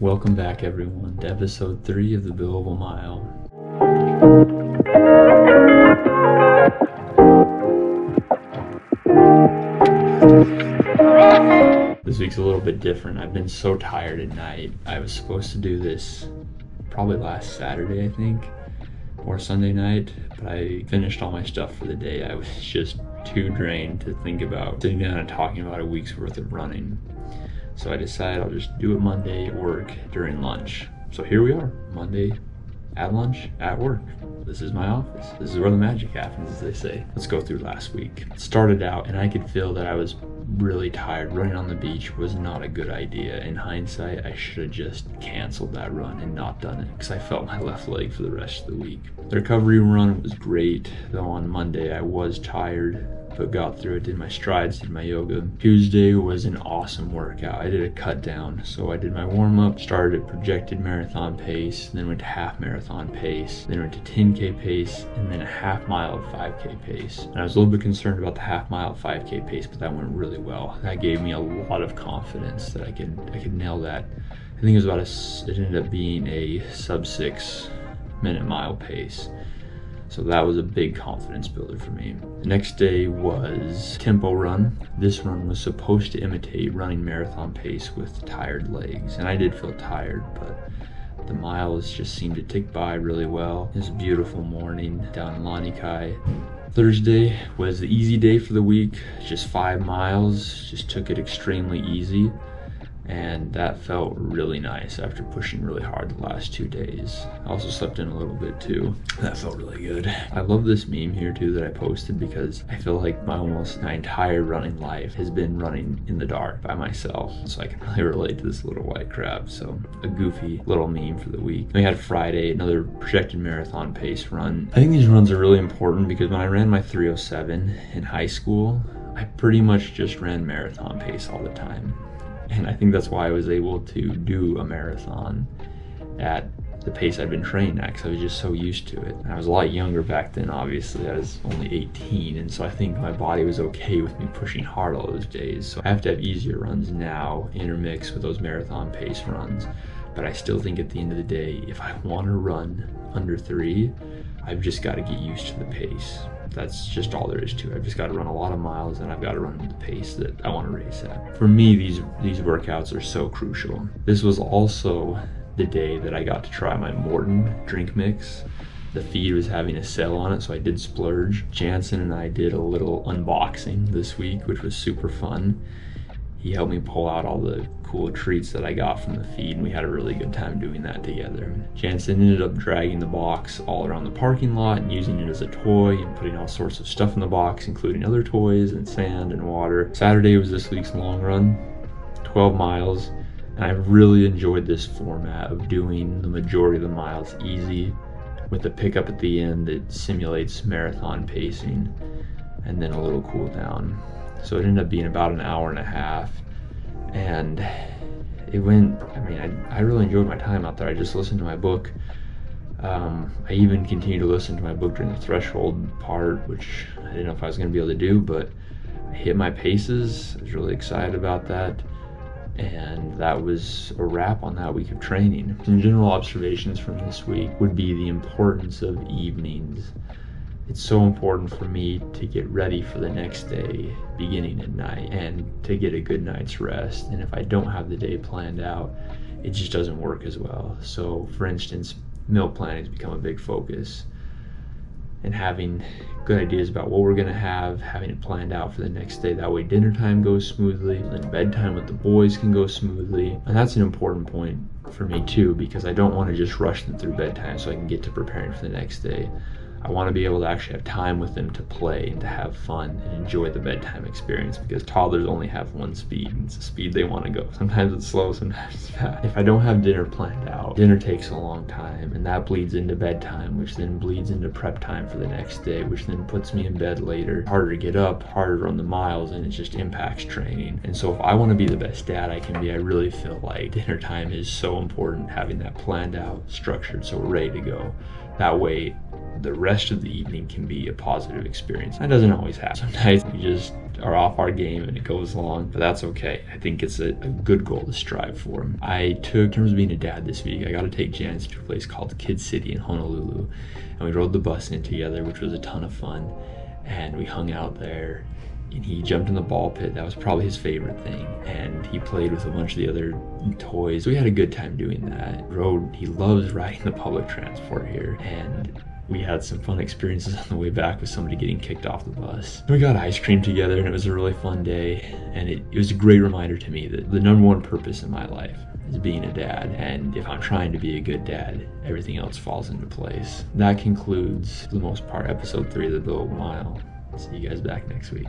Welcome back, everyone, to episode 3 of the Billable Mile. This week's a little bit different. I've been so tired at night. I was supposed to do this probably last Saturday, I think, or Sunday night, but I finished all my stuff for the day. I was just too drained to think about sitting down and talking about a week's worth of running. So I decided I'll just do it Monday at work during lunch. So here we are, Monday at lunch, at work. This is my office. This is where the magic happens, as they say. Let's go through last week. It started out and I could feel that I was really tired. Running on the beach was not a good idea. In hindsight, I should have just canceled that run and not done it because I felt my left leg for the rest of the week. The recovery run was great, though on Monday I was tired, but got through it, did my strides, did my yoga. Tuesday was an awesome workout. I did a cut down. So I did my warm up, started at projected marathon pace, then went to half marathon pace, then went to 10K pace, and then a half mile of 5K pace. And I was a little bit concerned about the half mile of 5K pace, but that went really well. That gave me a lot of confidence that I could nail that. I think it ended up being a sub 6-minute mile pace. So that was a big confidence builder for me. The next day was tempo run. This run was supposed to imitate running marathon pace with tired legs. And I did feel tired, but the miles just seemed to tick by really well. It was a beautiful morning down in Lanikai. Thursday was the easy day for the week, just 5 miles, just took it extremely easy. And that felt really nice after pushing really hard the last 2 days. I also slept in a little bit too. That felt really good. I love this meme here too that I posted because I feel like my entire running life has been running in the dark by myself. So I can really relate to this little white crab. So a goofy little meme for the week. We had Friday, another projected marathon pace run. I think these runs are really important because when I ran my 3:07 in high school, I pretty much just ran marathon pace all the time. And I think that's why I was able to do a marathon at the pace I'd been training at because I was just so used to it. And I was a lot younger back then, obviously. I was only 18, and so I think my body was okay with me pushing hard all those days. So I have to have easier runs now, intermixed with those marathon pace runs. But I still think at the end of the day, if I want to run under 3, I've just got to get used to the pace. That's just all there is to it. I've just got to run a lot of miles and I've got to run at the pace that I want to race at. For me, these workouts are so crucial. This was also the day that I got to try my Morton drink mix. The feed was having a sale on it, so I did splurge. Jansen and I did a little unboxing this week, which was super fun. He helped me pull out all the cool treats that I got from the feed, and we had a really good time doing that together. Jansen ended up dragging the box all around the parking lot and using it as a toy and putting all sorts of stuff in the box, including other toys and sand and water. Saturday was this week's long run, 12 miles, and I really enjoyed this format of doing the majority of the miles easy with a pickup at the end that simulates marathon pacing and then a little cool down. So it ended up being about an hour and a half, and I really enjoyed my time out there. I just listened to my book. I even continued to listen to my book during the threshold part, which I didn't know if I was going to be able to do, but I hit my paces. I was really excited about that, and that was a wrap on that week of training. Some general observations from this week would be the importance of evenings. It's so important for me to get ready for the next day beginning at night and to get a good night's rest. And if I don't have the day planned out, it just doesn't work as well. So for instance, meal planning has become a big focus, and having good ideas about what we're gonna have, having it planned out for the next day. That way dinner time goes smoothly, and bedtime with the boys can go smoothly. And that's an important point for me too, because I don't wanna just rush them through bedtime so I can get to preparing for the next day. I want to be able to actually have time with them to play and to have fun and enjoy the bedtime experience, because toddlers only have one speed, and it's the speed they want to go. Sometimes it's slow, sometimes it's fast. If I don't have dinner planned out, dinner takes a long time, and that bleeds into bedtime, which then bleeds into prep time for the next day, which then puts me in bed later. Harder to get up, harder to run the miles, and it just impacts training. And so if I want to be the best dad I can be, I really feel like dinner time is so important, having that planned out, structured, so we're ready to go. That way the rest of the evening can be a positive experience. That doesn't always happen. Some nights we just are off our game and it goes long, but that's okay. I think it's a good goal to strive for. In terms of being a dad this week, I got to take Janice to a place called Kid City in Honolulu, and we rode the bus in together, which was a ton of fun, and we hung out there. And he jumped in the ball pit. That was probably his favorite thing. And he played with a bunch of the other toys. We had a good time doing that. He loves riding the public transport here. And we had some fun experiences on the way back with somebody getting kicked off the bus. We got ice cream together and it was a really fun day. And it was a great reminder to me that the number one purpose in my life is being a dad. And if I'm trying to be a good dad, everything else falls into place. That concludes, for the most part, episode 3 of The Bilbo Mile. See you guys back next week.